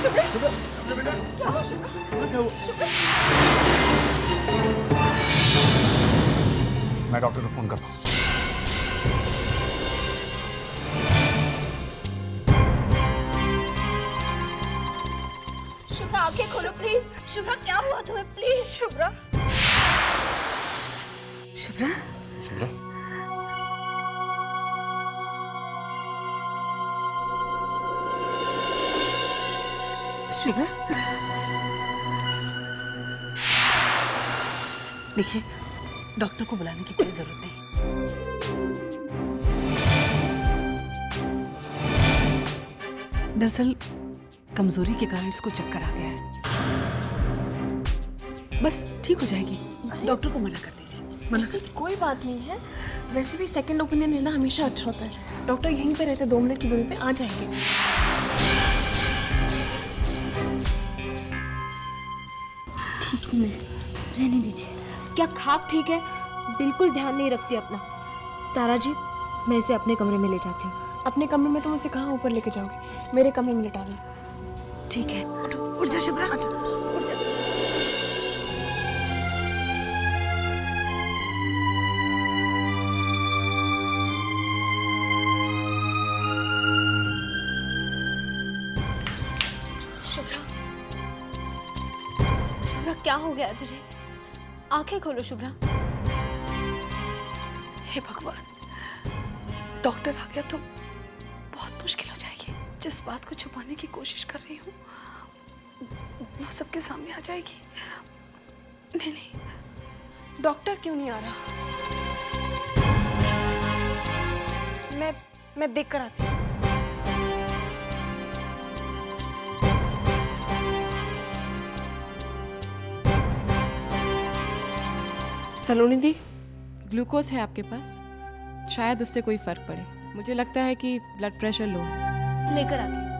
शुभ्रा शुभ्रा बेटा क्या हुआ शुभ्रा? क्या हुआ? शुभ्रा मैं डॉक्टर को फोन करता हूँ। शुभ्रा आंखें खोलो प्लीज। शुभ्रा क्या हुआ तुम्हें प्लीज? शुभ्रा शुभ्रा शुभ्रा शुभ्रा देखिए डॉक्टर को बुलाने की कोई जरूरत नहीं। दरअसल कमजोरी के कारण इसको चक्कर आ गया है। बस ठीक हो जाएगी, डॉक्टर को मना कर दीजिए। ऐसी कोई बात नहीं है। वैसे भी सेकंड ओपिनियन लेना हमेशा अच्छा होता है। डॉक्टर यहीं पे रहते, 2 मिनट की दूरी पे आ जाएंगे। रहने दीजिए। क्या खाक ठीक है? बिल्कुल ध्यान नहीं रखती अपना। तारा जी मैं इसे अपने कमरे में ले जाती हूँ। अपने कमरे में तुम उसे कहाँ ऊपर लेके जाओगे? मेरे कमरे में लिटा दो इसको। ठीक है। उठ जा शुभ्रा, उठ जा। शुभ्रा शुभ्रा क्या हो गया तुझे? आंखें खोलो शुभ्रा। हे भगवान, डॉक्टर आ गया तो बहुत मुश्किल हो जाएगी। जिस बात को छुपाने की कोशिश कर रही हूँ वो सबके सामने आ जाएगी। नहीं नहीं, डॉक्टर क्यों नहीं आ रहा? मैं देख कर आती हूँ। सलोनी दी, ग्लूकोज है आपके पास, शायद उससे कोई फर्क पड़े। मुझे लगता है कि ब्लड प्रेशर लो है। लेकर आती हूँ।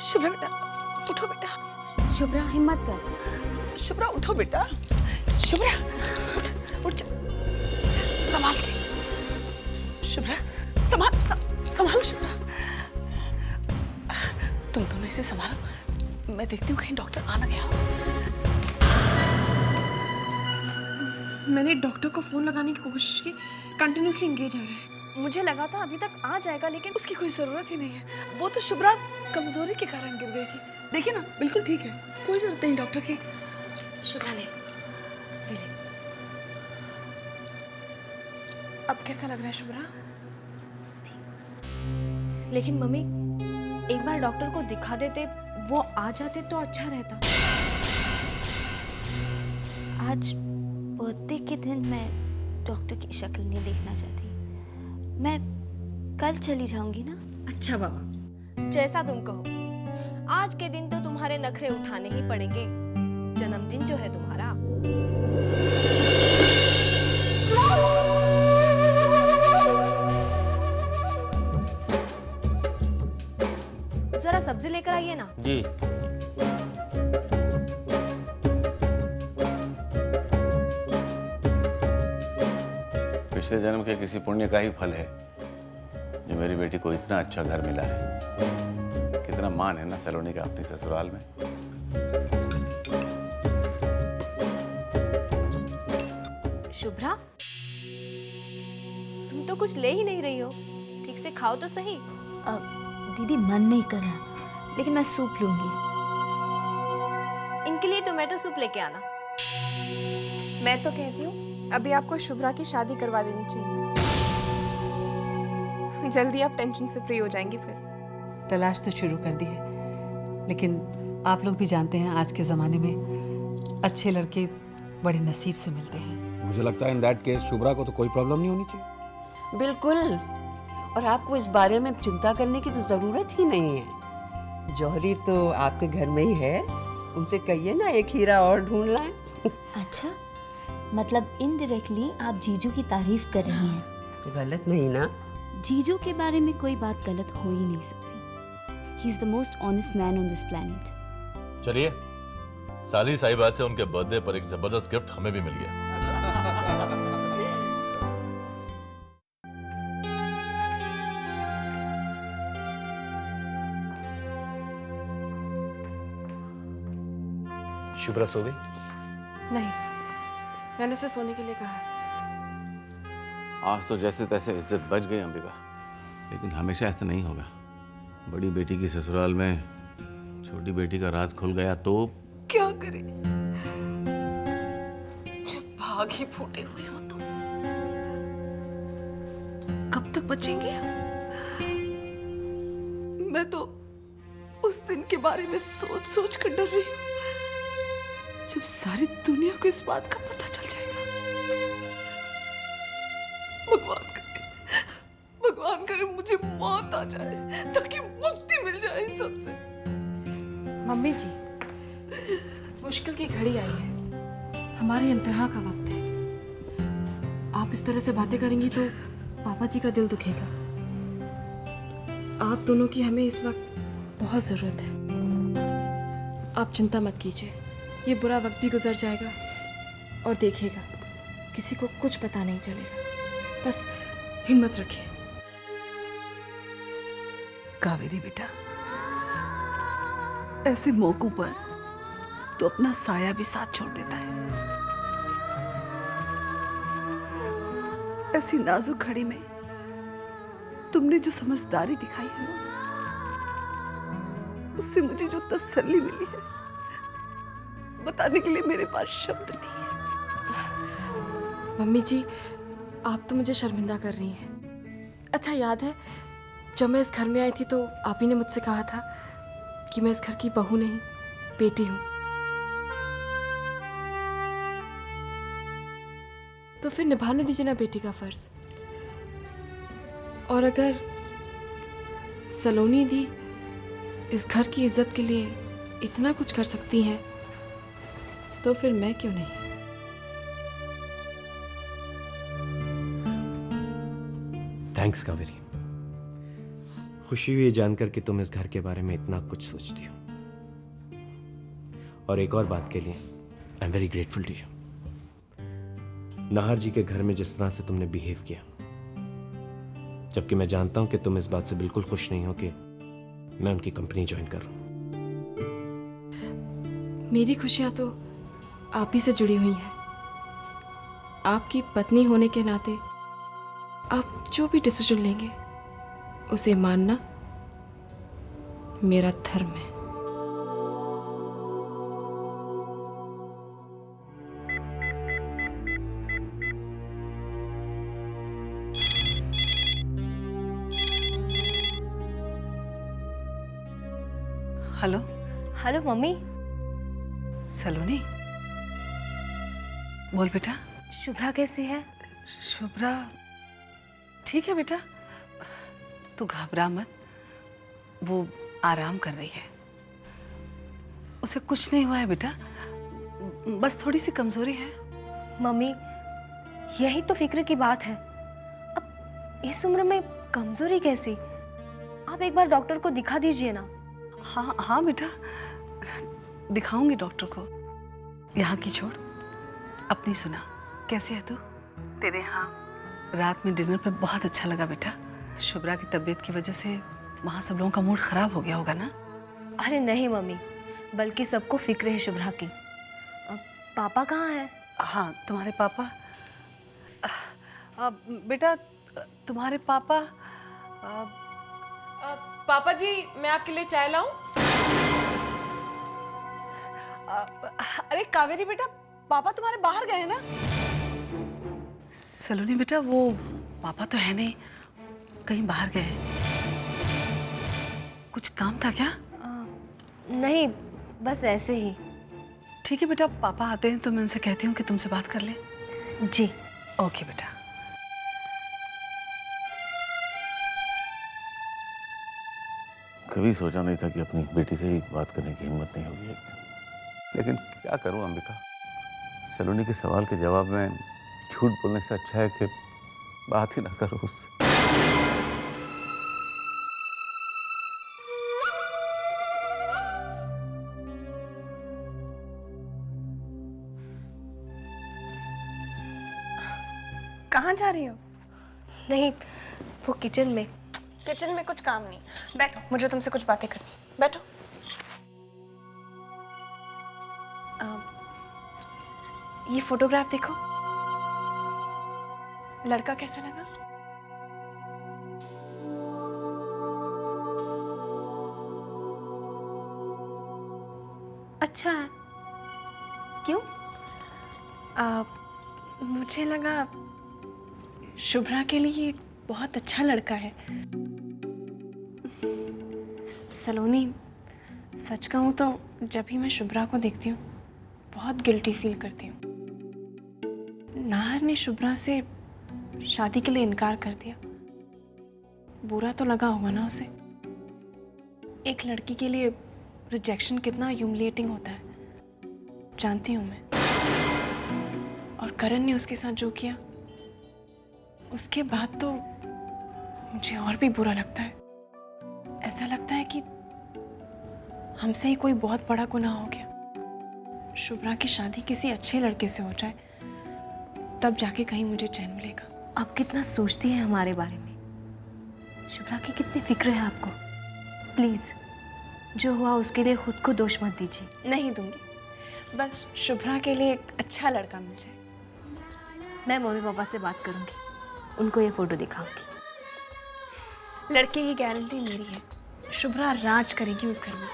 शुभ्रा बेटा, उठो बेटा। शुभ्रा हिम्मत कर। शुभ्रा उठो बेटा। शुभ्रा उठ, उठ जा। संभाल के। शुभ्रा संभालो शुभ्रा। तुम दोनों इसे संभालो, मैं देखती हूँ कहीं डॉक्टर आ ना गया हो। मैंने डॉक्टर को फोन लगाने की कोशिश की, कंटिन्यूअसली एंगेज आ रहा है। मुझे लगा था अभी तक आ जाएगा, लेकिन उसकी कोई जरूरत ही नहीं है। वो तो शुभ्रा कमजोरी के कारण गिर गई थी। देखिए ना, बिल्कुल ठीक है, कोई जरूरत नहीं डॉक्टर की। शुभ्रा ले ले। अब कैसा लग रहा है शुभ्रा? लेकिन मम्मी एक बार डॉक्टर को दिखा देते, वो आ जाते तो अच्छा रहता। आज बर्थडे के दिन मैं डॉक्टर की शक्ल नहीं देखना चाहती। मैं कल चली जाऊंगी ना। अच्छा बाबा, जैसा तुम कहो। आज के दिन तो तुम्हारे नखरे उठाने ही पड़ेंगे। जन्मदिन जो है तुम्हारा। जरा सब्जी लेकर आइए ना। जी। पिछले जन्म के किसी पुण्य का ही फल है जो मेरी बेटी को इतना अच्छा घर मिला है। कितना मान है ना सलोनी का अपनी ससुराल में। शुभ्रा तुम तो कुछ ले ही नहीं रही हो, ठीक से खाओ तो सही। दीदी मन नहीं कर रहा, लेकिन मैं सूप लूंगी। इनके लिए टोमेटो सूप लेके आना। मैं तो कहती हूँ अभी आपको शुभ्रा की शादी करवा देनी चाहिए। जल्दी आप टेंशन से फ्री हो जाएंगी। फिर तलाश तो शुरू कर दी है, लेकिन आप लोग भी जानते हैं आज के ज़माने में अच्छे लड़के बड़े नसीब से मिलते हैं। मुझे लगता है इन दैट केस शुभ्रा को तो कोई प्रॉब्लम नहीं होनी चाहिए। बिल्कुल, और आपको इस बारे में चिंता करने की तो ज़रूरत ही नहीं है। जौहरी तो आपके घर में ही है, उनसे कहिए ना एक हीरा और ढूंढ लाएं। अच्छा, मतलब इनडायरेक्टली आप जीजू की तारीफ कर रही हैं। गलत नहीं ना? जीजू के बारे में कोई बात गलत हो ही नहीं सकती। He is the most honest man on this planet. चलिए, साली साहिबा से उनके बर्थडे पर एक जबरदस्त गिफ्ट हमें भी मिल गया। शुभ्रा सो गई? नहीं, मैंने उसे सोने के लिए कहा है। आज तो जैसे तैसे इज्जत बच गई अंबिका, लेकिन हमेशा ऐसा नहीं होगा। बड़ी बेटी की ससुराल में छोटी बेटी का राज खुल गया तो क्या करें जब भाग ही फूटे हुए हो तो कब तक बचेंगे हम? मैं तो उस दिन के बारे में सोच सोच कर डर रही हूँ जब सारी दुनिया को इस बात का पता चल जाएगा। भगवान करे मुझे मौत आ जाए ताकि मुक्ति मिल जाए इन सब से। मम्मी जी, मुश्किल की घड़ी आई है, हमारे इम्तिहान का वक्त है। आप इस तरह से बातें करेंगी तो पापा जी का दिल दुखेगा। आप दोनों की हमें इस वक्त बहुत ज़रूरत है। आप चिंता मत कीजिए, ये बुरा वक्त भी गुजर जाएगा और देखिएगा किसी को कुछ पता नहीं चलेगा। बस हिम्मत रखिए। कावेरी बेटा, ऐसे मौकों पर तो अपना साया भी साथ छोड़ देता है। ऐसी नाजुक घड़ी में तुमने जो समझदारी दिखाई है ना, उससे मुझे जो तसल्ली मिली है बताने के लिए मेरे पास शब्द नहीं है। मम्मी जी, आप तो मुझे शर्मिंदा कर रही हैं। अच्छा याद है जब मैं इस घर में आई थी तो आप ही ने मुझसे कहा था कि मैं इस घर की बहू नहीं, बेटी हूँ। तो फिर निभाने दीजिए ना बेटी का फर्ज। और अगर सलोनी दी इस घर की इज्जत के लिए इतना कुछ कर सकती हैं तो फिर मैं क्यों नहीं। थैंक्स कावेरी, खुशी हुई जानकर कि तुम इस घर के बारे में इतना कुछ सोचती हो। और एक और बात के लिए I am very grateful to you. Nahar ji के घर में जिस तरह से तुमने बिहेव किया, जबकि मैं जानता हूं कि तुम इस बात से बिल्कुल खुश नहीं हो कि मैं उनकी कंपनी ज्वाइन करूं। मेरी खुशियां तो आप ही से जुड़ी हुई हैं। आपकी पत्नी होने के नाते आप जो भी डिसीजन लेंगे उसे मानना मेरा धर्म है। Hello hello mummy. सलोनी, बोल बेटा। शुभ्रा कैसी है? शुभ्रा ठीक है बेटा, तू घबरा मत, वो आराम कर रही है, उसे कुछ नहीं हुआ है बेटा, बस थोड़ी सी कमजोरी है। मम्मी, यही तो फिक्र की बात है। अब इस उम्र में कमजोरी कैसी? आप एक बार डॉक्टर को दिखा दीजिए ना। हाँ हाँ बेटा, दिखाऊंगी डॉक्टर को। यहाँ की छोड़, अपनी सुना, कैसे है तू? तेरे यहाँ रात में डिनर पे बहुत अच्छा लगा बेटा। शुभ्रा की तबीयत की वजह से वहाँ सब लोगों का मूड खराब हो गया होगा ना? अरे नहीं मम्मी, बल्कि सबको फिक्र है शुभ्रा की। पापा कहाँ है? हाँ, तुम्हारे पापा बेटा, तुम्हारे पापा पापा जी, मैं आपके लिए चाय लाऊं? अरे कावेरी बेटा, पापा तुम्हारे बाहर गए हैं ना? सलोनी बेटा, वो पापा तो है नहीं, कहीं बाहर गए हैं। कुछ काम था क्या? नहीं, बस ऐसे ही। ठीक है बेटा, पापा आते हैं तो मैं उनसे कहती हूँ कि तुमसे बात कर ले। जी ओके बेटा। कभी सोचा नहीं था कि अपनी बेटी से ही बात करने की हिम्मत नहीं होगी एक दिन। लेकिन क्या करूं अंबिका, सलोनी के सवाल के जवाब में झूठ बोलने से अच्छा है कि बात ही ना करो उससे। कहाँ जा रही हो? नहीं, वो किचन में। किचन में कुछ काम नहीं, बैठो, मुझे तुमसे कुछ बातें करनी। बैठो। ये फोटोग्राफ देखो, लड़का कैसा लगा? अच्छा है। क्यों? मुझे लगा शुभ्रा के लिए ये बहुत अच्छा लड़का है। सलोनी, सच कहूँ तो जब भी मैं शुभ्रा को देखती हूँ बहुत गिल्टी फील करती हूँ। नाहर ने शुभ्रा से शादी के लिए इनकार कर दिया। बुरा तो लगा होगा ना उसे। एक लड़की के लिए रिजेक्शन कितना ह्यूमिलिएटिंग होता है जानती हूँ मैं। और करण ने उसके साथ जो किया उसके बाद तो मुझे और भी बुरा लगता है। ऐसा लगता है कि हमसे ही कोई बहुत बड़ा गुनाह हो गया। शुभ्रा की शादी किसी अच्छे लड़के से हो जाए तब जाके कहीं मुझे चैन मिलेगा। आप कितना सोचती हैं हमारे बारे में? शुभ्रा की कितनी फिक्र है आपको। प्लीज, जो हुआ उसके लिए खुद को दोष मत दीजिए। नहीं दूंगी, बस शुभ्रा के लिए एक अच्छा लड़का मिल जाए। मैं मम्मी पापा से बात करूंगी, उनको ये फोटो दिखाऊंगी। लड़के की गारंटी मेरी है, शुभ्रा राज करेगी उस घर में।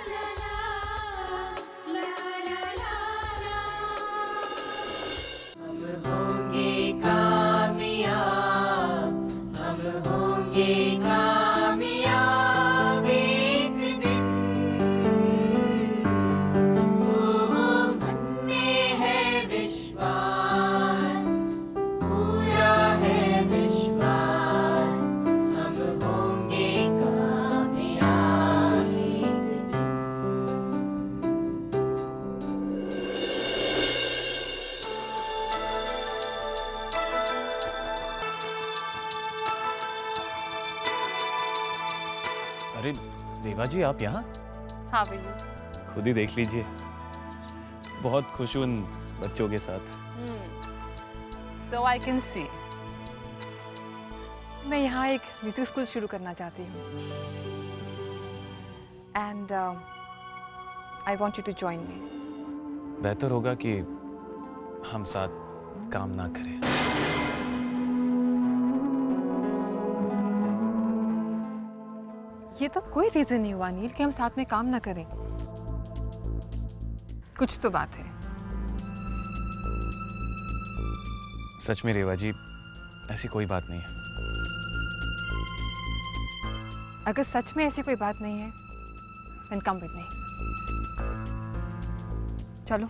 अरे देवा जी, आप यहाँ? हाँ भैया। खुद ही देख लीजिए, बहुत खुश हूँ उन बच्चों के साथ। So I can see. मैं यहाँ एक म्यूजिक स्कूल शुरू करना चाहती हूँ and I want you to join me. बेहतर होगा कि हम साथ काम ना करें। ये तो कोई रीजन नहीं हुआ नील कि हम साथ में काम ना करें। कुछ तो बात है। सच में रेवा जी, ऐसी कोई बात नहीं है। अगर सच में ऐसी कोई बात नहीं है then come with me। चलो।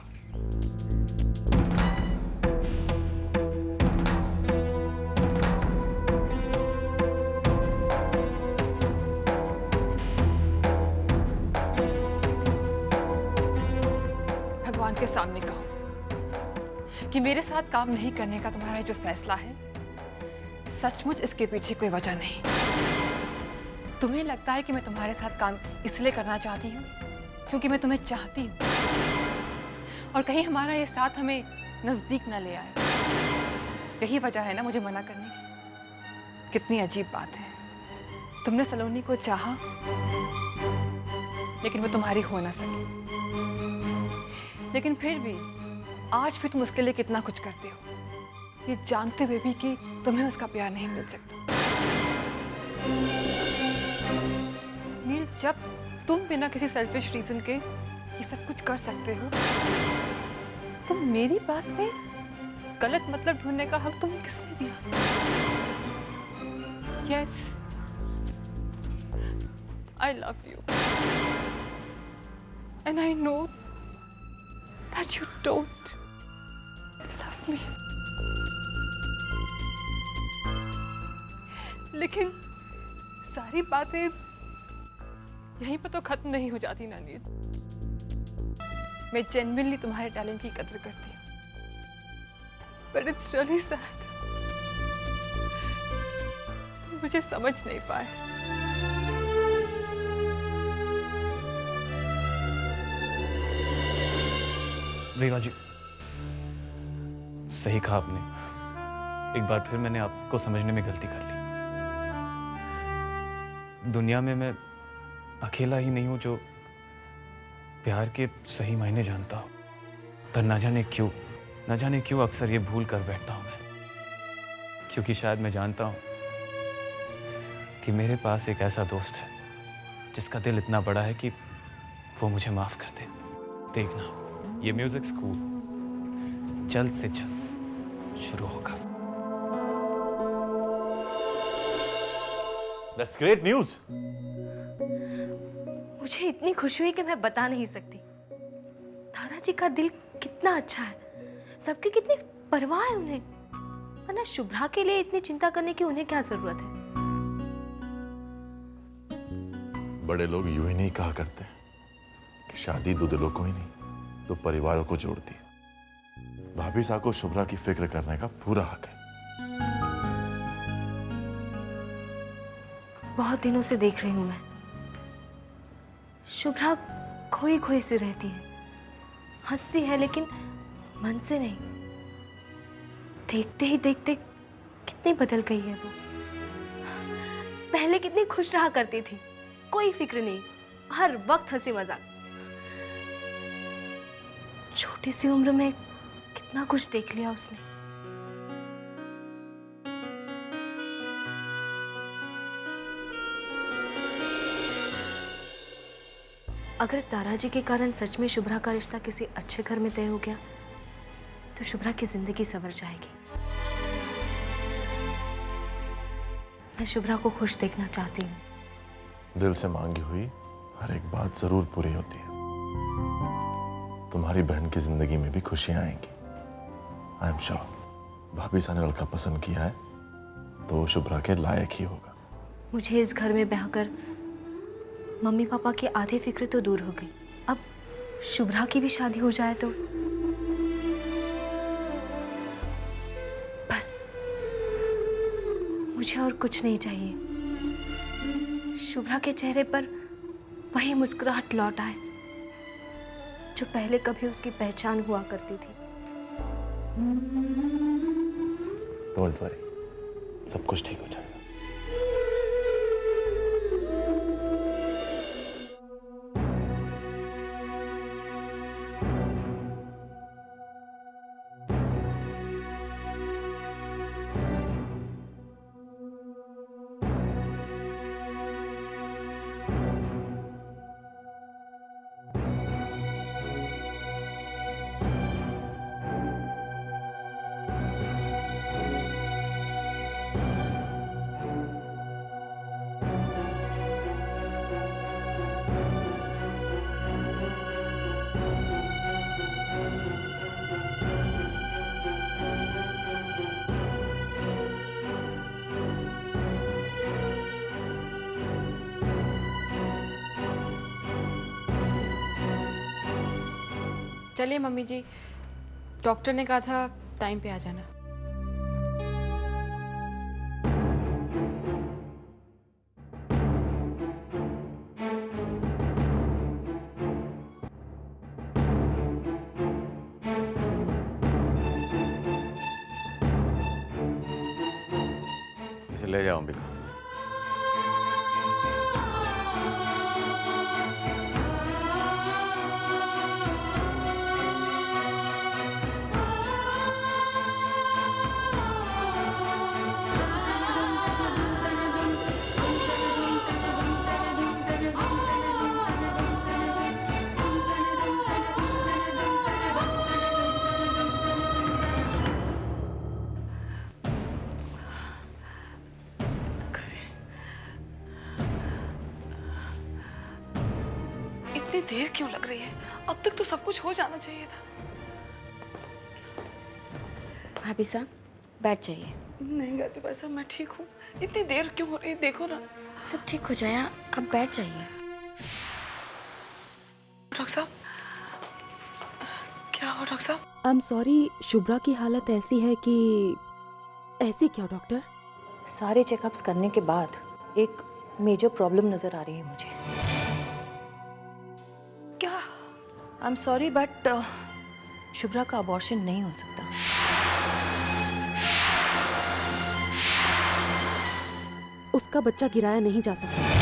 भगवान के सामने कहो कि मेरे साथ काम नहीं करने का तुम्हारा जो फैसला है सचमुच इसके पीछे कोई वजह नहीं। तुम्हें लगता है कि मैं तुम्हारे साथ काम इसलिए करना चाहती हूँ क्योंकि मैं तुम्हें चाहती हूँ और कहीं हमारा ये साथ हमें नजदीक ना ले आए। यही वजह है ना मुझे मना करने की। कितनी अजीब बात है, तुमने सलोनी को चाहा लेकिन वो तुम्हारी हो ना सकी। लेकिन फिर भी आज भी तुम उसके लिए कितना कुछ करते हो, ये जानते हुए भी कि तुम्हें उसका प्यार नहीं मिल सकता। नील, जब तुम बिना किसी सेल्फिश रीजन के ये सब कुछ कर सकते हो तो मेरी बात में गलत मतलब ढूंढने का हक तुम्हें किसने दिया? Yes, I love you and I know that you don't love me. लेकिन सारी बातें यहीं पर तो खत्म नहीं हो जाती ना नील। मैं जेन्युइनली तुम्हारे टैलेंट की कदर करती हूँ, बट इट्स रियली सैड मुझे समझ नहीं पाए। रेवा जी, सही कहा आपने। एक बार फिर मैंने आपको समझने में गलती कर ली। दुनिया में मैं अकेला ही नहीं हूं जो प्यार के सही मायने जानता हूं। पर न जाने क्यों अक्सर ये भूल कर बैठता हूं मैं, क्योंकि शायद मैं जानता हूं कि मेरे पास एक ऐसा दोस्त है जिसका दिल इतना बड़ा है कि वो मुझे माफ कर दे। देखना, ये म्यूजिक स्कूल जल्द से जल्द शुरू होगा। That's great news. मुझे इतनी खुशी हुई कि मैं बता नहीं सकती। तारा जी का दिल कितना अच्छा है, सबकी कितनी परवाह है उन्हें, वरना शुभ्रा के लिए इतनी चिंता करने की उन्हें क्या जरूरत है। बड़े लोग यूं ही नहीं कहा करते कि शादी दो दिलों को ही नहीं, दो परिवारों को जोड़ती है। भाभी साहब को शुभ्रा की फिक्र करने का पूरा हक है। बहुत दिनों से देख रही हूं मैं, शुभ्रा खोई खोई सी रहती है, हंसती है लेकिन मन से नहीं। देखते ही देखते कितनी बदल गई है वो। पहले कितनी खुश रहा करती थी, कोई फिक्र नहीं, हर वक्त हंसी मजाक। छोटी सी उम्र में कितना कुछ देख लिया उसने। अगर तारा जी के कारण सच में शुभ्रा का रिश्ता किसी अच्छे घर में तय हो गया तो शुभ्रा की जिंदगी संवर जाएगी। मैं शुभ्रा को खुश देखना चाहती हूँ। दिल से मांगी हुई हर एक बात जरूर पूरी होती है। तुम्हारी बहन की जिंदगी में भी खुशियां आएंगी। आई एम श्योर भाभी साहब ने लड़का पसंद किया है तो वो शुभ्रा के लायक ही होगा। मुझे इस घर में बहकर मम्मी पापा की आधी फिक्र तो दूर हो गई। अब शुभ्रा की भी शादी हो जाए तो बस, मुझे और कुछ नहीं चाहिए। शुभ्रा के चेहरे पर वही मुस्कुराहट लौट आए जो पहले कभी उसकी पहचान हुआ करती थी। डोंट वरी, सब कुछ ठीक हो जाएगा। चलिए मम्मी जी, डॉक्टर ने कहा था टाइम पे आ जाना। इसे ले जाओ अंबिका। इतनी देर क्यों लग रही है? अब तक तो सब कुछ हो जाना चाहिए था। भाभी साहब बैठ जाइए। नहीं गाती भाई साहब, मैं ठीक हूँ। इतनी देर क्यों हो रही है? देखो ना। सब ठीक हो जाएगा, आप बैठ जाइए। डॉक्टर साहब, क्या हो डॉक्टर साहब? आई एम सॉरी, शुभ्रा की हालत ऐसी है कि। ऐसी क्या डॉक्टर? सारे चेकअप्स करने के बाद एक मेजर प्रॉब्लम नजर आ रही है मुझे। क्या? I am sorry but Shubhra का अबॉर्शन नहीं हो सकता। उसका बच्चा गिराया नहीं जा सकता।